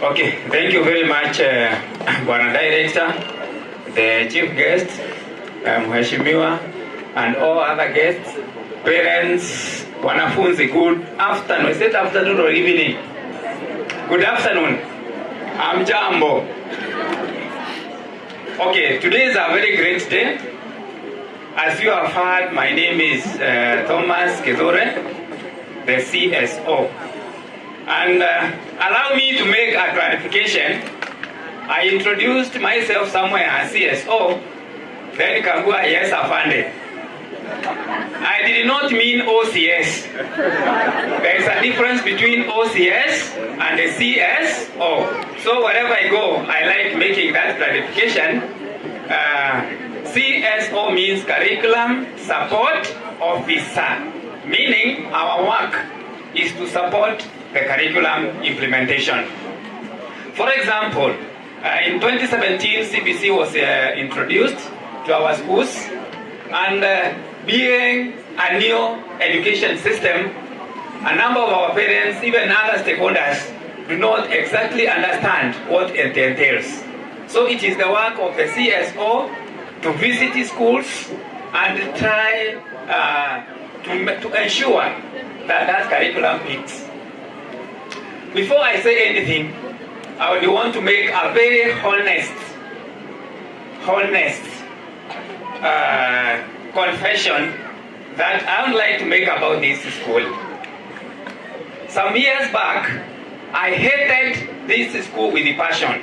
Okay, thank you very much, Bwana Director, the chief guest, Mheshimiwa, and all other guests, parents, wanafunzi, good afternoon. Is it afternoon or evening? Good afternoon. I'm Jambo. Okay, today is a very great day. As you have heard, my name is Thomas Kedore, the CSO. And allow me to make a clarification. I introduced myself somewhere as CSO, then Kagua, yes, Afande. I did not mean OCS. There is a difference between OCS and the CSO. So wherever I go, I like making that clarification. CSO means Curriculum Support Officer, meaning our work is to support the curriculum implementation. For example, in 2017, CBC was introduced to our schools, and being a new education system, a number of our parents, even other stakeholders, do not exactly understand what it entails. So it is the work of the CSO to visit schools and try to ensure that that curriculum fits. Before I say anything, I would want to make a very honest confession that I would like to make about this school. Some years back, I hated this school with a passion.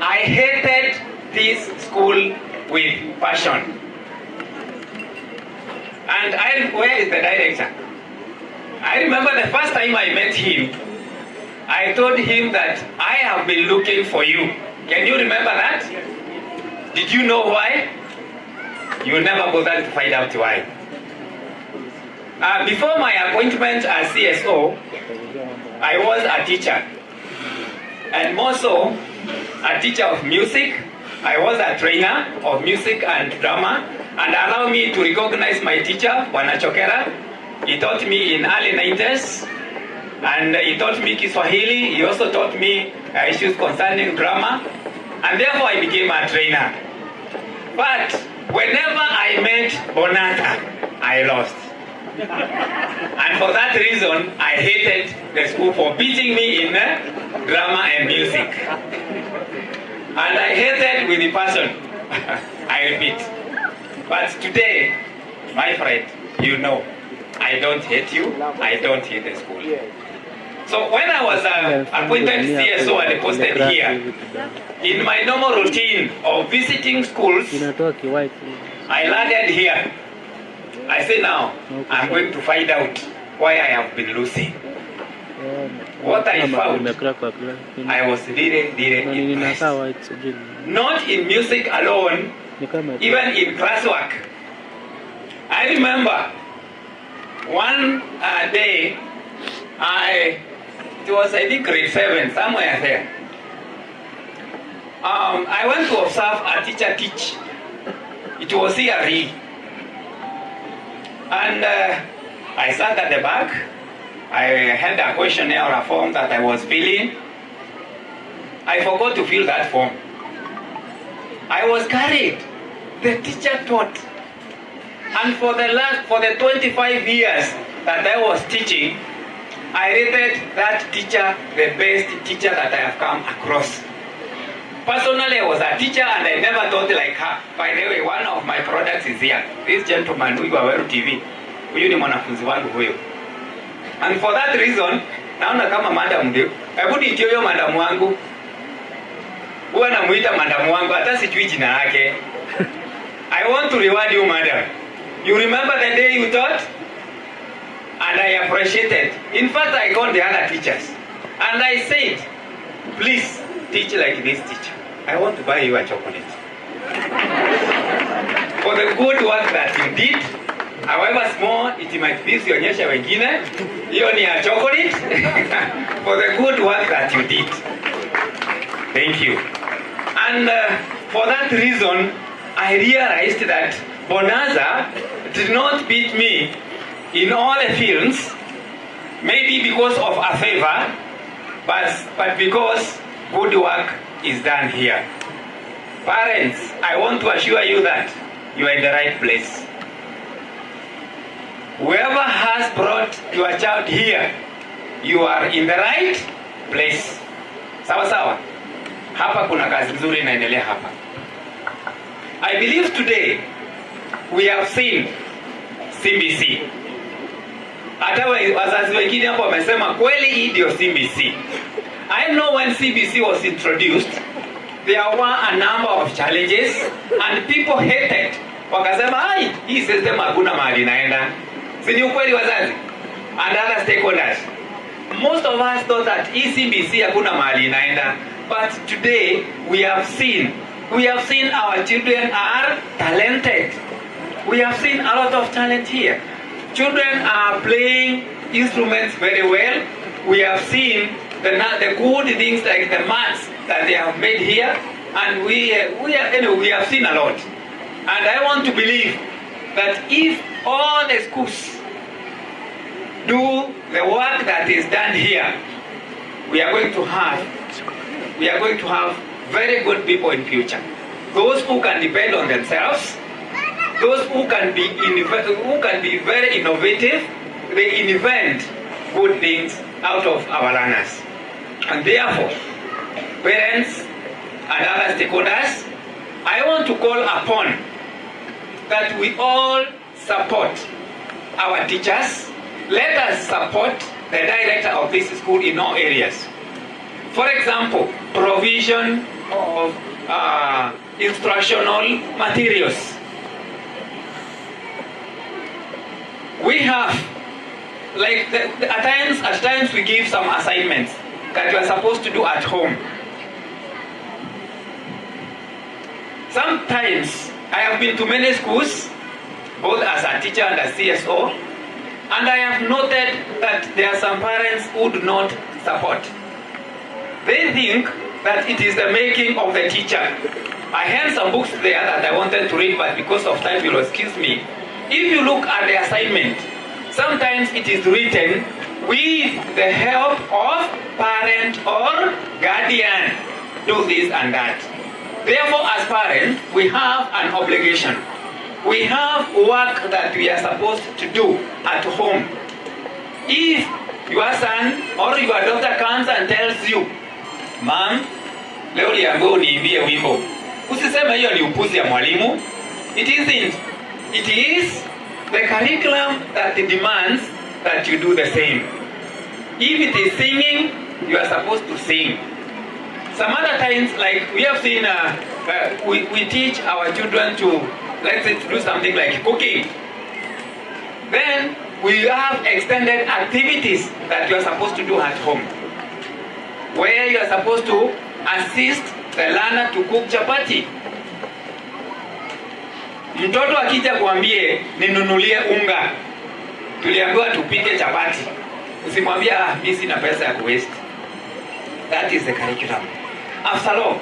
I hated this school with passion. And where is the director? I remember the first time I met him, I told him that I have been looking for you. Can you remember that? Did you know why? You never bothered to find out why. Before my appointment as CSO, I was a teacher. And more so, a teacher of music. I was a trainer of music and drama. And allow me to recognize my teacher, Bwana Chokera. He taught me in early 90s, and he taught me Kiswahili. He also taught me issues concerning drama, and therefore I became a trainer. But whenever I met Bonanza, I lost. And for that reason, I hated the school for beating me in drama and music. And I hated with the passion. I repeat. But today, my friend, you know, I don't hate you, I don't hate the school. So when I was appointed CSO and posted here, in my normal routine of visiting schools, I landed here. I say now, I'm going to find out why I have been losing. What I found, I was really impressed. Not in music alone, even in classwork. I remember one day, it was I think grade 7, somewhere there. I went to observe a teacher teach. It was CRE. And I sat at the back. I had a questionnaire or a form that I was filling. I forgot to fill that form. I was carried. The teacher taught. And for the 25 years that I was teaching, I rated that teacher the best teacher that I have come across. Personally, I was a teacher and I never thought like her. By the way, one of my products is here. This gentleman, who Waweru TV. Huyu ni mwanafunzi wangu huyo. And for that reason, naona kama madam ndio. Hebu nitie huyo madam wangu. Huwa namuita madam wangu, hata sijui jina lake. I want to reward you, madam. You remember the day you taught? And I appreciated. In fact, I called the other teachers. And I said, please teach like this teacher. I want to buy you a chocolate. For the good work that you did, however small it might be, sionyesha wengine, hiyo ni a chocolate. For the good work that you did. Thank you. And for that reason, I realized that Bonanza did not beat me in all the fields, maybe because of a favor, but because good work is done here. Parents, I want to assure you that you are in the right place. Whoever has brought your child here, you are in the right place. Sawa sawa. Hapa kuna kazi nzuri inaendelea hapa. I believe today we have seen CBC. Hata wazazi wengine hapo wamesema kweli hii ndio CBC. I know when CBC was introduced, there were a number of challenges and people hated. Wakasema, "Ai, hii system hakuna mahali inaenda." Si ni ukweli wazazi? And other stakeholders. Most of us thought that CBC hakuna mahali inaenda. But today we have seen our children are talented. We have seen a lot of talent here. Children are playing instruments very well. We have seen the good things like the maths that they have made here, and we have seen a lot. And I want to believe that if all the schools do the work that is done here, we are going to have very good people in future. Those who can depend on themselves, those who can be very innovative, they invent good things out of our learners. And therefore, parents and other stakeholders, I want to call upon that we all support our teachers. Let us support the director of this school in all areas. For example, provision of instructional materials. We have, like, at times we give some assignments that you are supposed to do at home. Sometimes I have been to many schools, both as a teacher and as CSO, and I have noted that there are some parents who do not support. They think that it is the making of the teacher. I had some books there that I wanted to read, but because of time, you'll excuse me. If you look at the assignment, sometimes it is written with the help of parent or guardian. Do this and that. Therefore, as parents, we have an obligation. We have work that we are supposed to do at home. If your son or your daughter comes and tells you, "Mom, leo liambiwa uniimbie wimbo," usiseme hiyo ni upuzi ya mwalimu. It isn't. It is the curriculum that demands that you do the same. If it is singing, you are supposed to sing. Some other times, like we have seen, we teach our children to, let's say, to do something like cooking. Then we have extended activities that you are supposed to do at home, where you are supposed to assist the learner to cook chapati. Mtoto akija kuambie ninunulie unga, tuliambiwa tupike chapati, usimwambie mimi sina pesa ya kuwaste. That is the curriculum. After all,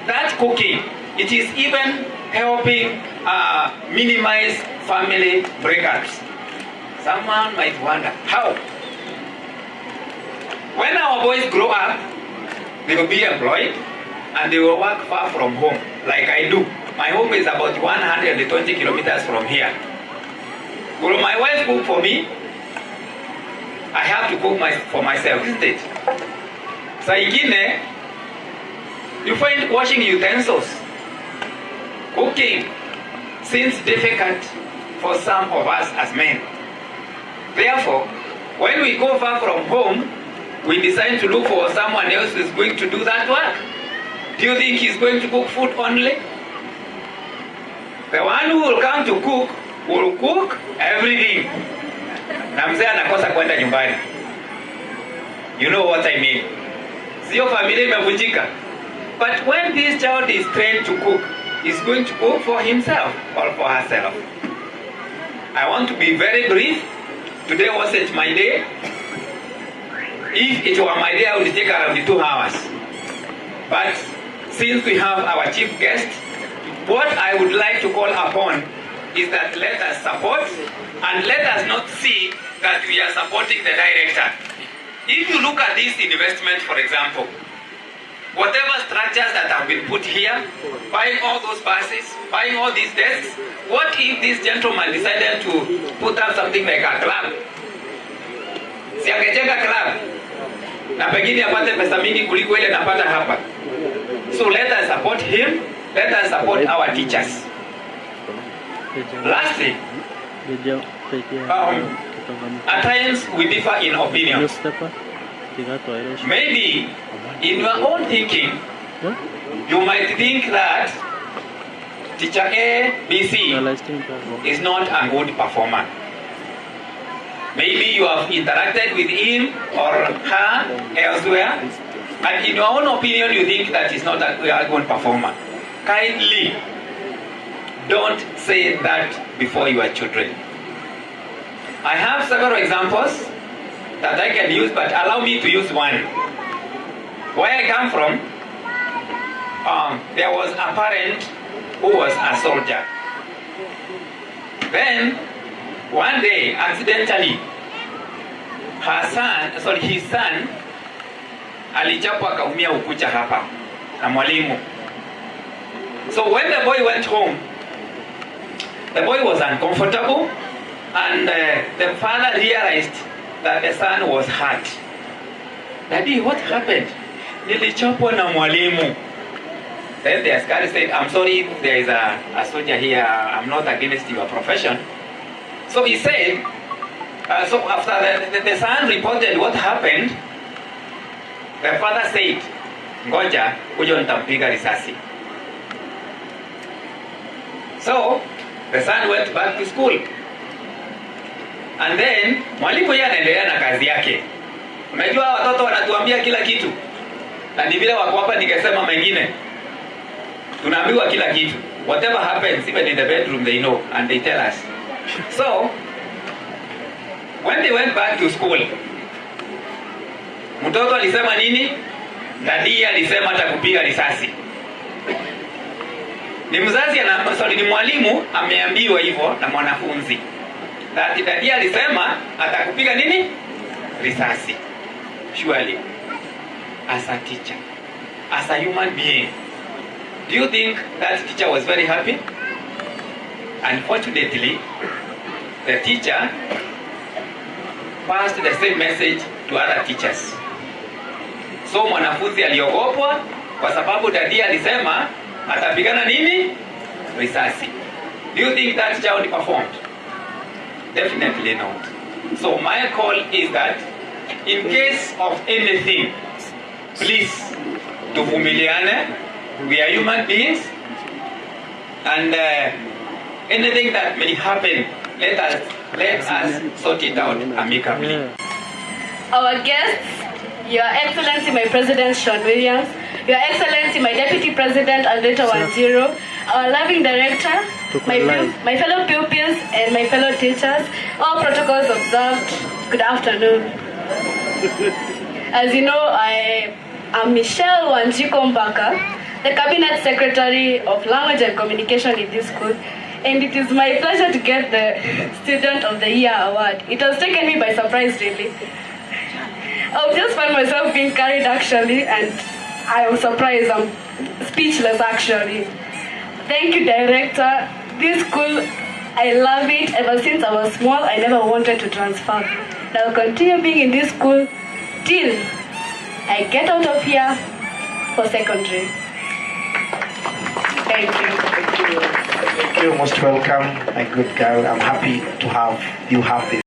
that cooking, it is even helping minimize family breakups. Someone might wonder how. When our boys grow up, they will be employed and they will work far from home, like I do. My home is about 120 kilometers from here. Will my wife cook for me? I have to cook for myself, isn't it? Saa ingine, you find washing utensils, cooking seems difficult for some of us as men. Therefore, when we go far from home, we decide to look for someone else who is going to do that work. Do you think he's going to cook food only? The one who will come to cook will cook everything. Na mzee anakosa kwenda nyumbani. You know what I mean? Sio familia imevunjika. But when this child is trained to cook, he's going to cook for himself or for herself. I want to be very brief. Today wasn't my day. If it were my day, I would take around 2 hours. But since we have our chief guest, what I would like to call upon is that let us support and let us not see that we are supporting the director. If you look at this investment, for example, whatever structures that have been put here, buying all those buses, buying all these desks, what if this gentleman decided to put up something like a club? Si angejenga club na pengine apate pesa mingi kuliko ile napata hapa. So let us support him, let us support our teachers. Lastly, at times we differ in opinion. Maybe in your own thinking, you might think that teacher A, B, C is not a good performer. Maybe you have interacted with him or her elsewhere, and in your own opinion you think that is not a good performer. Kindly don't say that before your children. I have several examples that I can use, but allow me to use one. Where I come from, there was a parent who was a soldier. Then, one day, accidentally, his son, alichapwa akaumia ukucha hapa na mwalimu. So when the boy went home, the boy was uncomfortable, and the father realized that the son was hurt. Daddy, what happened? Nilichapwa na mwalimu. Then the askari said, I'm sorry if there is a soldier here, I'm not against your profession. So he said, so after the son reported what happened, the father said, ngoja, kuja nitampiga risasi. So the son went back to school. And then, mwalimu yeye anaendelea na kazi yake. Unajua watoto wanatuambia kila kitu. Na ni vile wako hapa ningesema mengine. Tunaambiwa kila kitu. Whatever happens, even in the bedroom, they know and they tell us. So, when they went back to school, mtoto alisema nini? Daddy alisema atakupiga risasi. Ni mzazi ni mwalimu ameambiwa hivyo na mwanafunzi. Daddy alisema atakupiga nini? Risasi. Surely, as a teacher, as a human being, do you think that teacher was very happy? Unfortunately, the teacher passed the same message to other teachers. So mwanafunzi aliogopwa kwa sababu daddy alisema atapigana nini? Risasi. Do you think that child performed? Definitely not. So my call is that in case of anything, please tuvumiliane. We are human beings, and anything that may happen, let us sort it out amicably. Our guests, Your Excellency, my President Sean Williams, Your Excellency, my Deputy President Aldeta Wanjiru, our loving director, my fellow pupils, and my fellow teachers, all protocols observed, good afternoon. As you know, I am Michelle Wanjiko Mbaka, the Cabinet Secretary of Language and Communication in this school, and it is my pleasure to get the Student of the Year award. It has taken me by surprise, really. I just found myself being carried, actually, and I was surprised. I'm speechless, actually. Thank you, Director. This school, I love it. Ever since I was small, I never wanted to transfer. And I will continue being in this school till I get out of here for secondary. Thank you. Thank you. Most welcome, my good girl. I'm happy to have you have this.